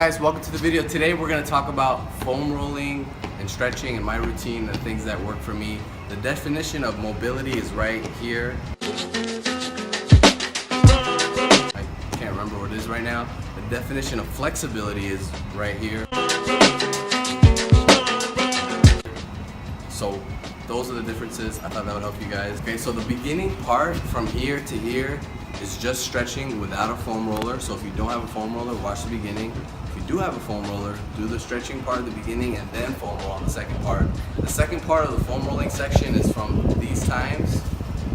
Guys, welcome to the video. Today we're going to talk about foam rolling and stretching and my routine, the things that work for me. The definition of mobility is right here. I can't remember what it is right now. The definition of flexibility is right here. So those are the differences. I thought that would help you guys. Okay, so the beginning part from here to here is just stretching without a foam roller. So if you don't have a foam roller, watch the beginning. If you do have a foam roller, do the stretching part at the beginning and then foam roll on the second part. The second part of the foam rolling section is from these times.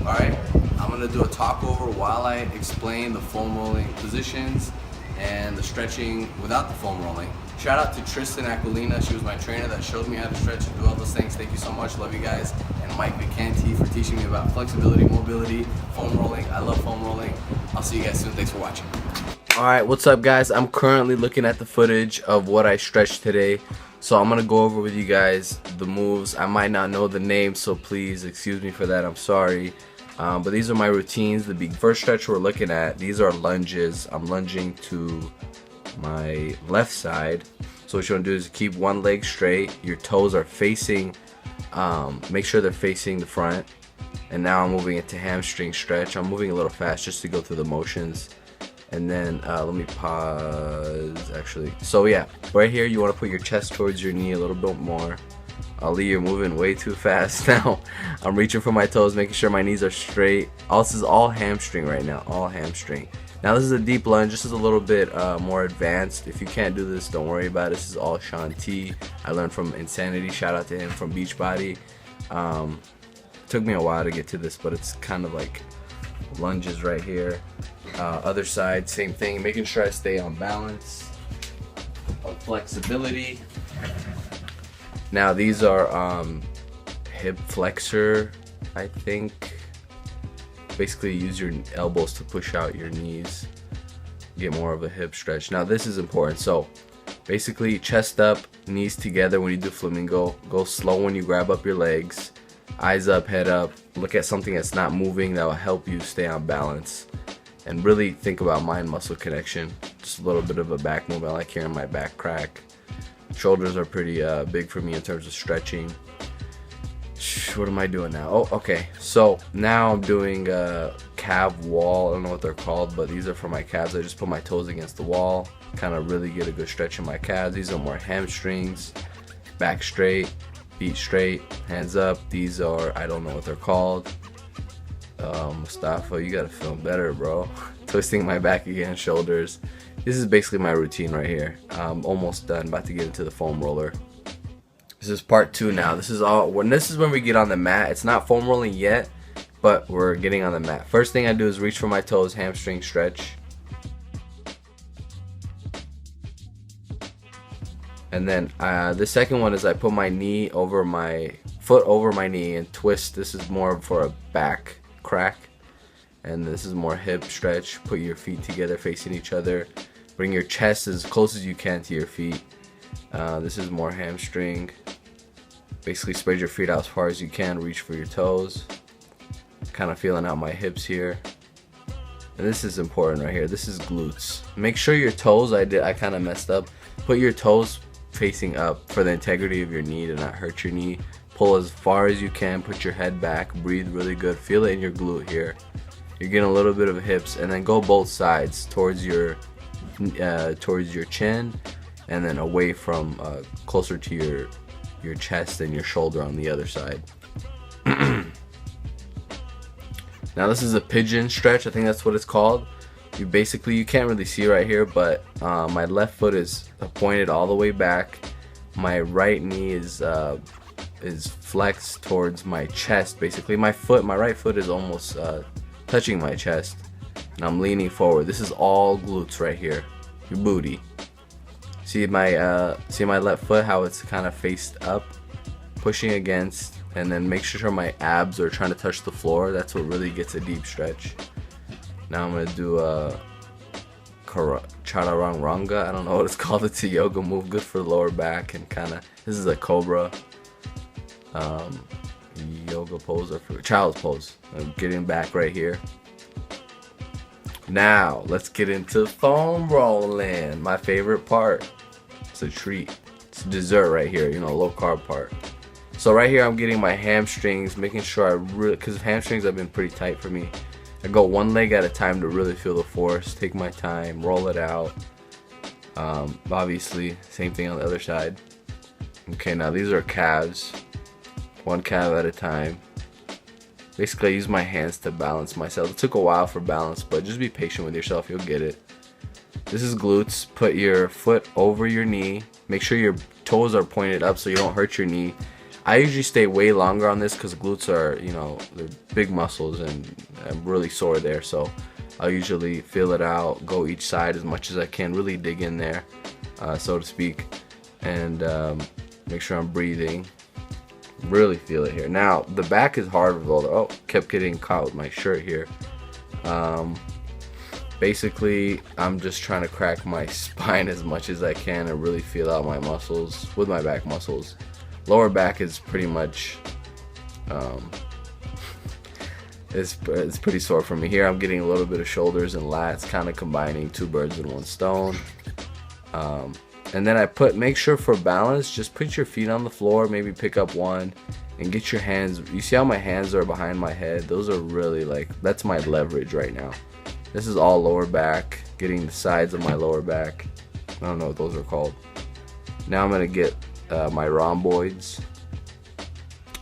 Alright, I'm going to do a talk over while I explain the foam rolling positions and the stretching without the foam rolling. Shout out to Tristan Aquilina. She was my trainer that showed me how to stretch and do all those things. Thank you so much. Love you guys. And Mike McCanty for teaching me about flexibility, mobility, foam rolling. I love foam rolling. I'll see you guys soon. Thanks for watching. Alright, what's up guys? I'm currently looking at the footage of what I stretched today. So I'm going to go over with you guys the moves. I might not know the name, so please excuse me for that. I'm sorry. But these are my routines. The first stretch we're looking at, these are lunges. I'm lunging to my left side. So what you want to do is keep one leg straight. Your toes are facing, make sure they're facing the front. And now I'm moving into hamstring stretch. I'm moving a little fast just to go through the motions. And then let me pause actually. So yeah, right here you want to put your chest towards your knee a little bit more. Ali, you're moving way too fast now. I'm reaching for my toes, making sure my knees are straight. This is all hamstring right now, all hamstring. Now this is a deep lunge. This is a little bit more advanced. If you can't do this, don't worry about it. This is all Sean T. I learned from Insanity. Shout out to him from Beachbody. Took me a while to get to this, but it's kind of like lunges right here. Other side, same thing. Making sure I stay on balance. Flexibility. Now these are hip flexor, I think. Basically use your elbows to push out your knees, get more of a hip stretch. Now this is important. So basically chest up, knees together when you do flamingo. Go slow when you grab up your legs. Eyes up, head up. Look at something that's not moving. That will help you stay on balance. And really think about mind-muscle connection. Just a little bit of a back move. I like hearing my back crack. Shoulders are pretty big for me in terms of stretching. What am I doing now? Oh, okay. So now I'm doing calf wall. I don't know what they're called, but these are for my calves. I just put my toes against the wall. Kind of really get a good stretch in my calves. These are more hamstrings. Back straight, feet straight, hands up. These are, I don't know what they're called. Mustafa, you gotta feel better, bro. Twisting my back again, shoulders. This is basically my routine right here. I'm almost done, about to get into the foam roller. This is part 2 now. This is when we get on the mat. It's not foam rolling yet, but we're getting on the mat. First thing I do is reach for my toes, hamstring stretch. And then the second one is I put my knee over my foot over my knee and twist. This is more for a back crack. And this is more hip stretch. Put your feet together facing each other. Bring your chest as close as you can to your feet. This is more hamstring. Basically spread your feet out as far as you can. Reach for your toes. Kind of feeling out my hips here. And this is important right here. This is glutes. Make sure your toes, I kind of messed up. Put your toes facing up for the integrity of your knee to not hurt your knee. Pull as far as you can. Put your head back. Breathe really good. Feel it in your glute here. You're getting a little bit of hips, and then go both sides towards your chin, and then away from closer to your chest and your shoulder on the other side. Now this is a pigeon stretch. I think that's what it's called. You can't really see right here, but my left foot is pointed all the way back. My right knee is flexed towards my chest. Basically, my right foot is almost touching my chest, and I'm leaning forward. This is all glutes right here, your booty. See my left foot, how it's kind of faced up, pushing against, and then make sure my abs are trying to touch the floor. That's what really gets a deep stretch. Now I'm gonna do a chaturanga. I don't know what it's called. It's a yoga move, good for the lower back, and this is a cobra yoga pose or child's pose. I'm getting back right here. Now, let's get into foam rolling. My favorite part. It's a treat. It's a dessert right here, you know, low carb part. So right here I'm getting my hamstrings, making sure I really, because hamstrings have been pretty tight for me. I go one leg at a time to really feel the force, take my time, roll it out. Obviously, same thing on the other side. Okay, now these are calves. One calf at a time. Basically, I use my hands to balance myself. It took a while for balance, but just be patient with yourself, you'll get it. This is glutes. Put your foot over your knee. Make sure your toes are pointed up so you don't hurt your knee. I usually stay way longer on this because glutes are, you know, they're big muscles and I'm really sore there. So I'll usually feel it out, go each side as much as I can, really dig in there, so to speak, and make sure I'm breathing. Really feel it here. Now the back is hard with all the, oh, kept getting caught with my shirt here. Basically, I'm just trying to crack my spine as much as I can and really feel out my muscles with my back muscles. Lower back is pretty much it's pretty sore for me. Here I'm getting a little bit of shoulders and lats, kind of combining two birds with one stone. And then I make sure for balance, just put your feet on the floor, maybe pick up one and get your hands. You see how my hands are behind my head? Those are really like, that's my leverage right now. This is all lower back, getting the sides of my lower back. I don't know what those are called. Now I'm gonna get my rhomboids,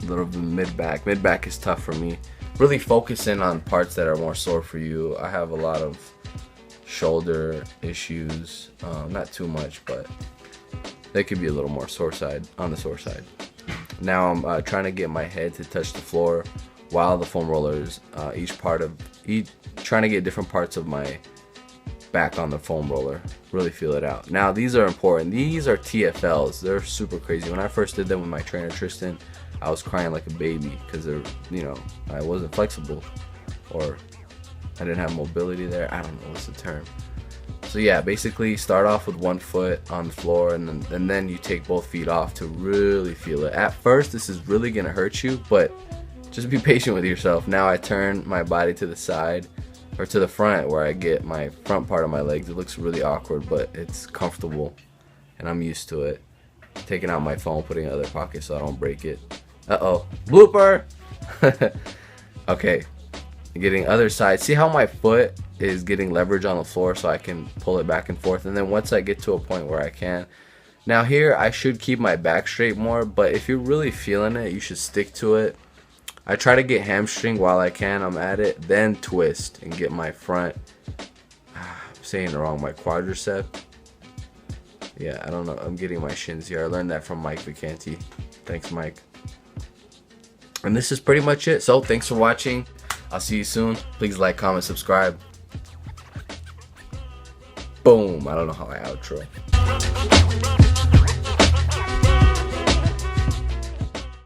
a little bit mid-back. Mid-back is tough for me. Really focusing on parts that are more sore for you. I have a lot of shoulder issues, not too much, but they could be a little more on the sore side. Now I'm trying to get my head to touch the floor while the foam rollers, trying to get different parts of my back on the foam roller, really feel it out. Now these are important. These are TFLs. They're super crazy. When I first did them with my trainer Tristan, I was crying like a baby because they're, you know, I wasn't flexible or I didn't have mobility there. I don't know what's the term. So yeah, basically start off with one foot on the floor and then you take both feet off to really feel it. At first this is really gonna hurt you, but just be patient with yourself. Now I turn my body to the side or to the front where I get my front part of my legs. It looks really awkward, but it's comfortable and I'm used to it. Taking out my phone, putting it in the other pocket so I don't break it. Uh-oh, blooper! Okay, getting other side. See how my foot is getting leverage on the floor so I can pull it back and forth, and then once I get to a point where I can. Now here I should keep my back straight more, but if you're really feeling it, you should stick to it. I try to get hamstring while I can, I'm at it, then twist and get my front, I'm saying it wrong, my quadricep. Yeah, I don't know, I'm getting my shins here. I learned that from Mike Vacanti. Thanks, Mike. And this is pretty much it. So thanks for watching. I'll see you soon. Please like, comment, subscribe. Boom. I don't know how I outro.